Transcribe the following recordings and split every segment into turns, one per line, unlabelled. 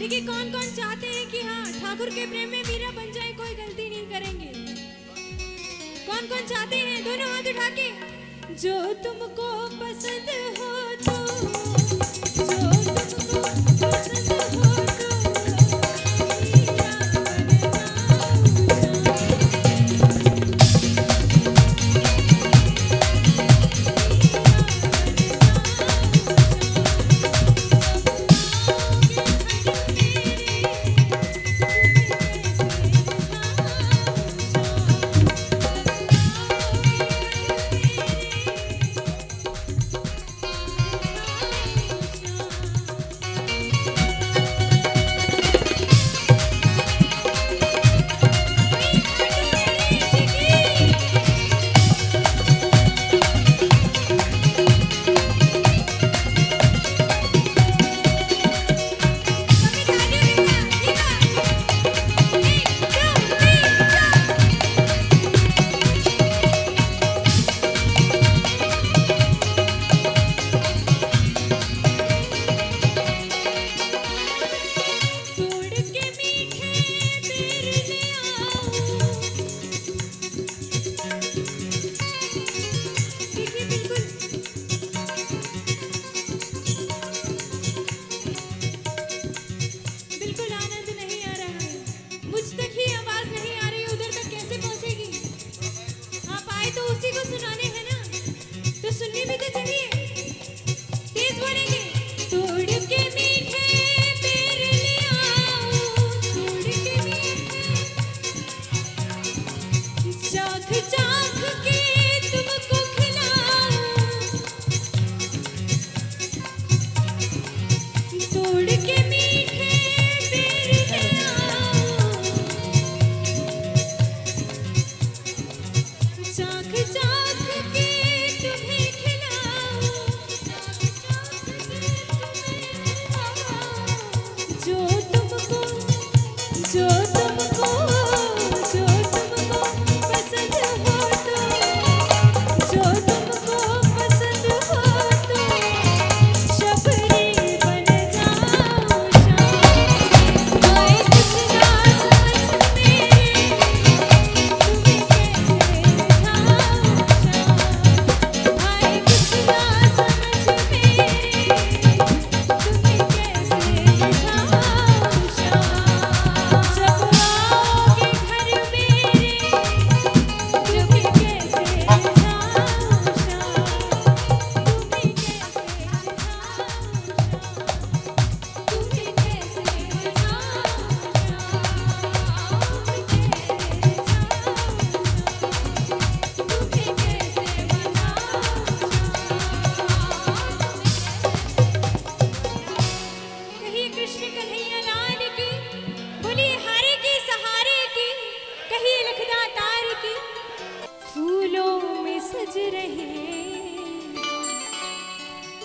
देखिए कौन कौन चाहते हैं कि हाँ ठाकुर के प्रेम में मीरा बन जाए, कोई गलती नहीं करेंगे। कौन कौन चाहते हैं, दोनों हाथ उठा के। जो तुमको पसंद हो तो, जो तुमको पसंद हो तो मीरा बन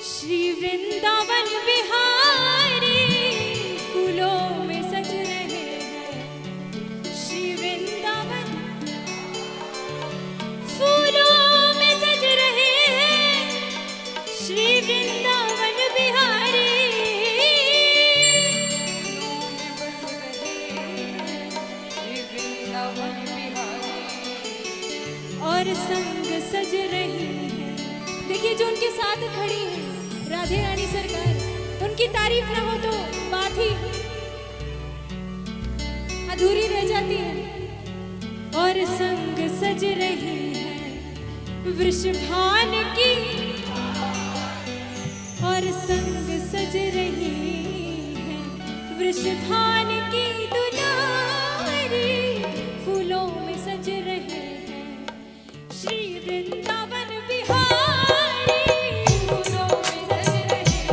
श्री वृंदावन बिहारी फूलों में सज रहे हैं। श्री वृंदावन फूलों में सज रहे हैं। श्री वृंदावन बिहारी और संग सज रही है। देखिए जो उनके साथ खड़ी है राधे रानी सरकार, उनकी तारीफ ना हो तो बात ही अधूरी रह जाती है। और संग सज रही है वृषभान की, और संग सज रही है वृषभान की दुलारी फूलों में सज रहे हैं। श्री वृंदावन बिहारी फूलों में सज रहे हैं।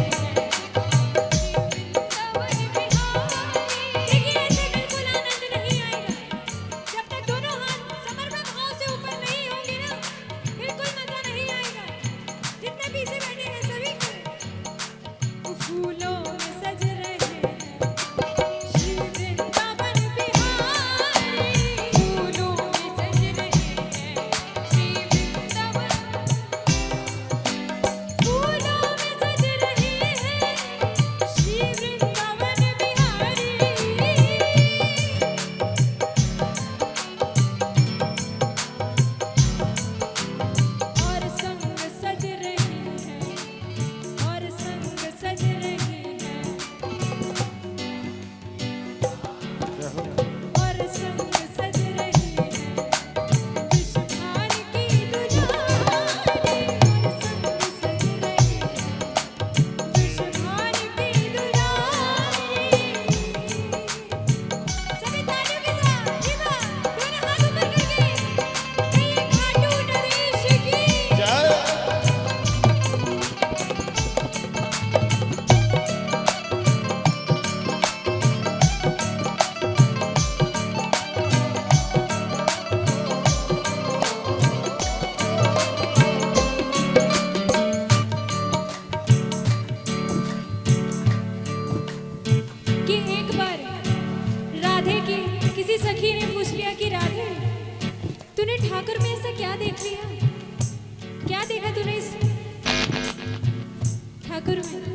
ठाकुर में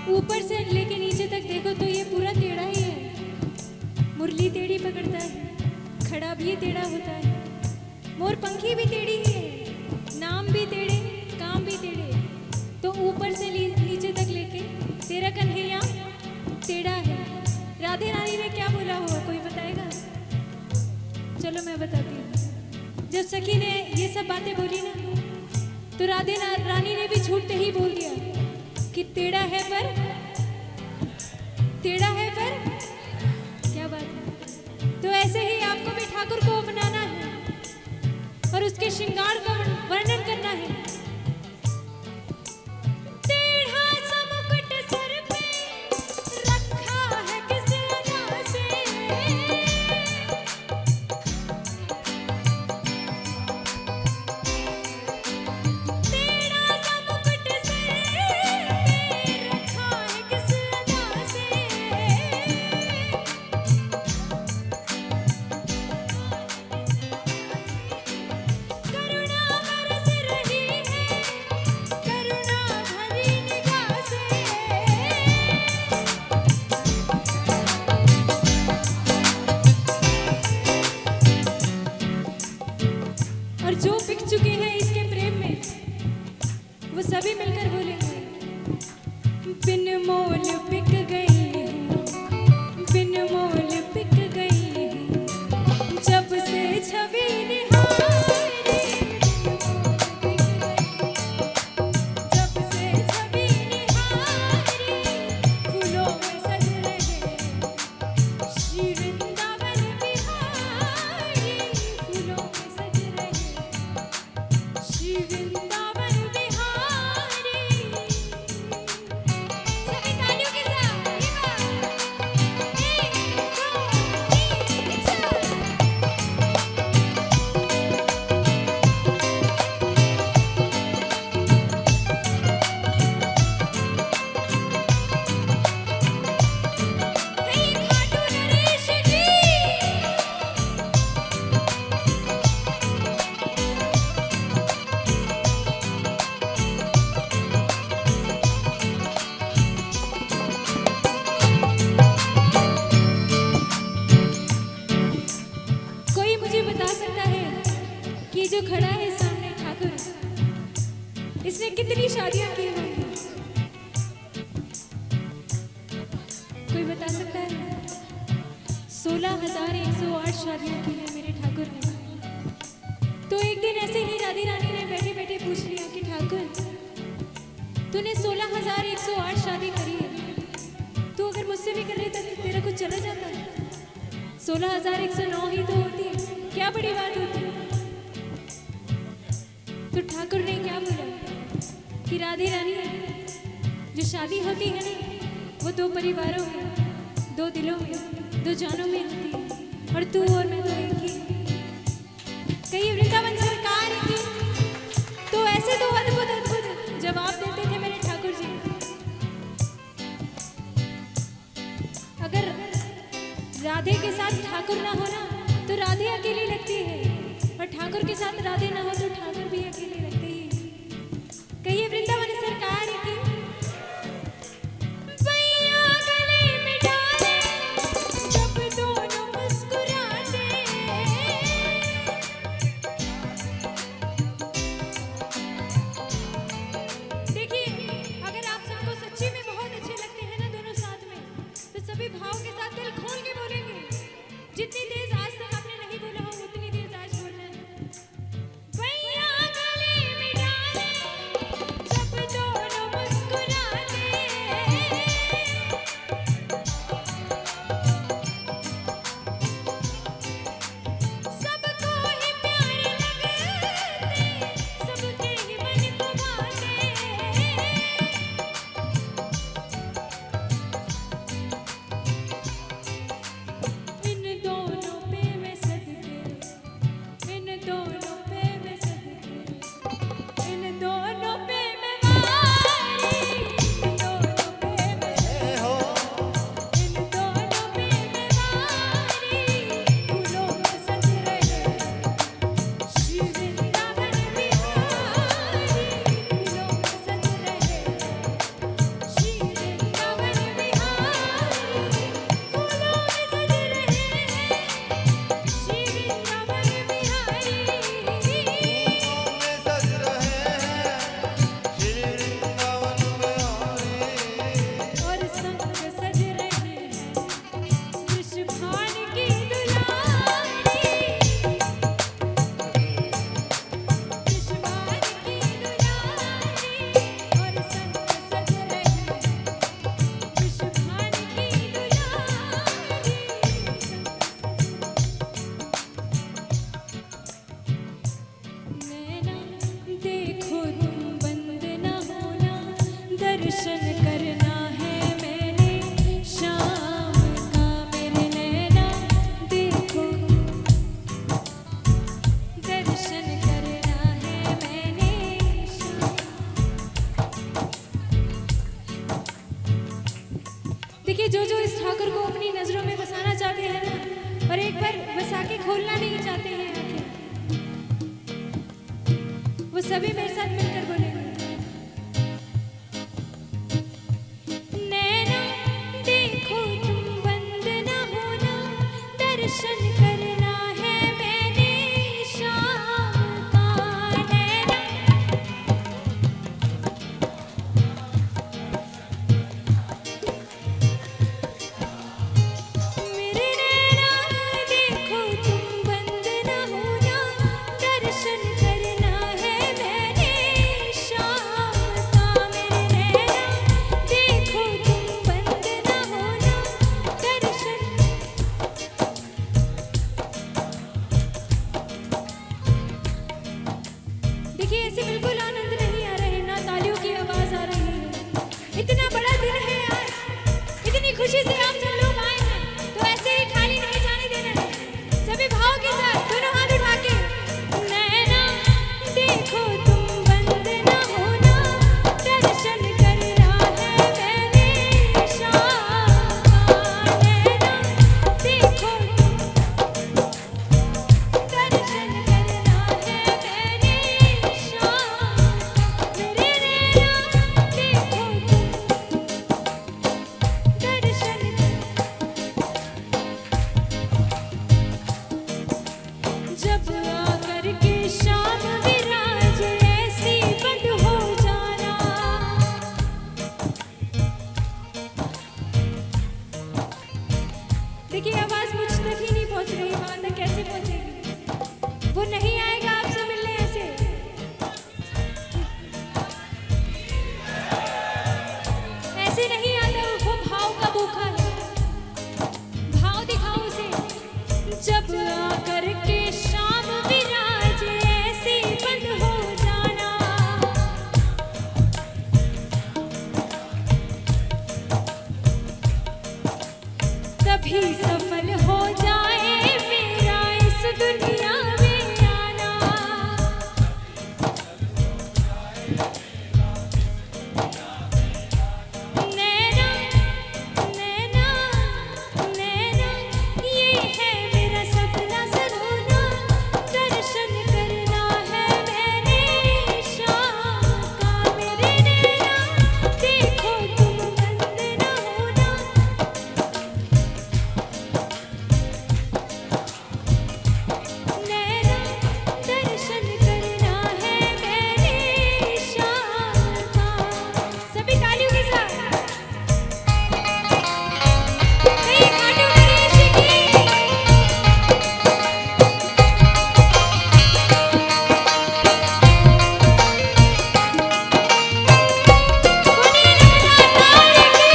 ऊपर से लेके नीचे तक देखो तो ये पूरा टेढ़ा ही है। मुरली टेढ़ी पकड़ता है, खड़ा भी टेढ़ा होता है, मोर पंखी भी टेढ़ी ही है, नाम भी टेढ़े, काम भी टेढ़े। तो ऊपर से नीचे तक लेके तेरा कन्हैया टेढ़ा है। राधे रानी ने क्या बोला होगा, कोई बताएगा? चलो मैं बताती हूँ। जब सखी ने ये सब बातें बोली ना, तो राधे रानी ने भी छूटते ही बोल दिया कि टेढ़ा है पर क्या बात है। तो ऐसे ही आपको भी ठाकुर को अपनाना है और उसके श्रृंगार का वर्णन करना है। टेढ़ा सा मुकुट सर पे रखा है किस अदा से, टेढ़ा सा मुकुट सर पे रखा है किस अदा से, करुणा बरस रही है करुणा भरी निगाह से। और जो बिक चुके हैं इसके प्रेम में वो सभी मिलकर बोलेंगे, बिन मोल बिक गई हूँ, बिन मोल बिक गई हूँ, जब से छवि निहारी, जब से छवि निहारी, फूलों में सज रहे श्री वृंदावन बिहारी, फूलों में सज रहे श्री वृंदावन बिहारी। सभी तालियों के साथ ये बात। 1 2 3 4। कहीं खाटू नरेश जी। कोई मुझे बता सकता है कि जो खड़ा है सामने ठाकुर, इसने कितनी शादियां की होंगी? कोई बता सकता है? 16,108 शादियां की है मेरे ठाकुर ने। तो एक दिन ऐसे ही राधे रानी ने बैठे बैठे पूछ लिया कि ठाकुर तूने 16,108 शादी करी है, तू अगर मुझसे भी कर लेता तो तेरा कुछ चला जाता? 16,109 ही तो होती है, क्या बड़ी बात होती है? तो ठाकुर ने क्या बोला कि राधे रानी जो शादी होती है ना वो 2 परिवारों में, 2 दिलों में, 2 जानों में होती है, और तू और मैं तो एक ही। कहीं वृंदावन सरकार की तो ऐसे तो अद्भुत अद्भुत जवाब देते थे मेरे ठाकुर जी। अगर राधे के साथ ठाकुर ना हो ना तो राधे अकेली लगती है, और ठाकुर के साथ राधे ना हो तो ठाकुर भी अकेले लगते ही। कहिए वृंदावन सरकार की। भैया गले में डाले जब दोनों मुस्कुराते, देखिए अगर आप सबको सच्ची में बहुत अच्छे लगते हैं ना दोनों साथ में, तो सभी भाव के साथ दिल खोल के बोलेंगे। जितनी तेज आज तक आपने नहीं बोला हो उतनी तेज आज बोलना है। भैया गले में डाले जब दर्शन करना है मैंने शाम का मेरे नैना देखो दर्शन करना है मैंने शाम। देखिए जो इस ठाकुर को अपनी नजरों में बसाना चाहते हैं ना और एक बार बसा के खोलना नहीं चाहते हैं आंखें, वो सभी मेरे साथ मिलकर बोलेंगे। नैना देखो तुम बंद न होना दर्शन करना है मैंने शाम का। नैना मेरे नैना देखो तुम बंद न होना दर्शन करना है मैंने शाम का। मेरे नैना देखो तुम बंद न होना दर्शन। देखिए ऐसे बिल्कुल आनंद नहीं आ रहे, ना तालियों की आवाज आ रही है। इतना बड़ा दिन है आज, इतनी खुशी से आप सब लोग आए हैं, तो ऐसे ही खाली नहीं जाने देना है। सभी भाव के साथ दोनों हाथ उठा के नैना देखो तुम बंद न होना दर्शन करना है मैंने शाम का। नैना देखो तुम दर्शन करना है मैंने शाम। मेरे नैना देखो तुम दर्शन। जब आकर के शाम विराज ऐसी बंद हो जाना। देखिए आवाज मुझ तक ही नहीं पहुंच रही, वहां तक कैसे पहुंचेगी? वो नहीं आएगा आपसे मिलने ऐसे। ऐसे नहीं आता, वो भाव का भूखा है। भाव दिखाओ उसे। जब आकर के शाम विराज ऐसे बंद हो जाना। तभी सफल हो जाए मेरा इस दुनिया में आना। नैना नैना नैना ये है मेरा सपना सरोना दर्शन करना है मैंने शाम का। मेरे नैना देखो तुम बंद न होना। नैना दर्शन करना है मैंने शाम का। सभी तालियों के साथ कहीं खाटू नरेश की पुनीत महातारी की।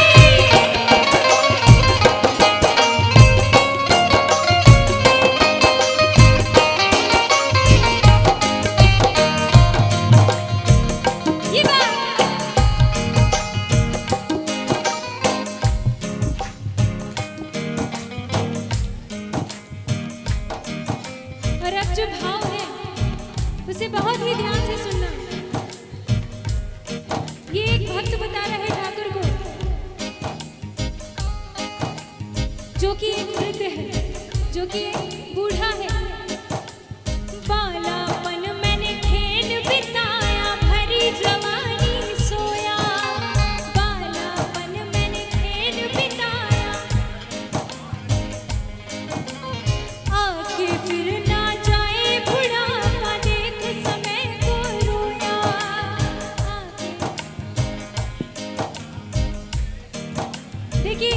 ये बात और अब जो भाव है उसे बहुत ही ध्यान से सुनना। ये एक भक्त बता रहे ठाकुर को, जो कि एक वृद्ध है, जो कि एक बूढ़ा है। बालापन मैंने खेल बिताया भरी जवानी सोया। बालापन मैंने खेल बिताया आके फिर ना जाए बुढ़ापा देख समय को रोया। आके देखिए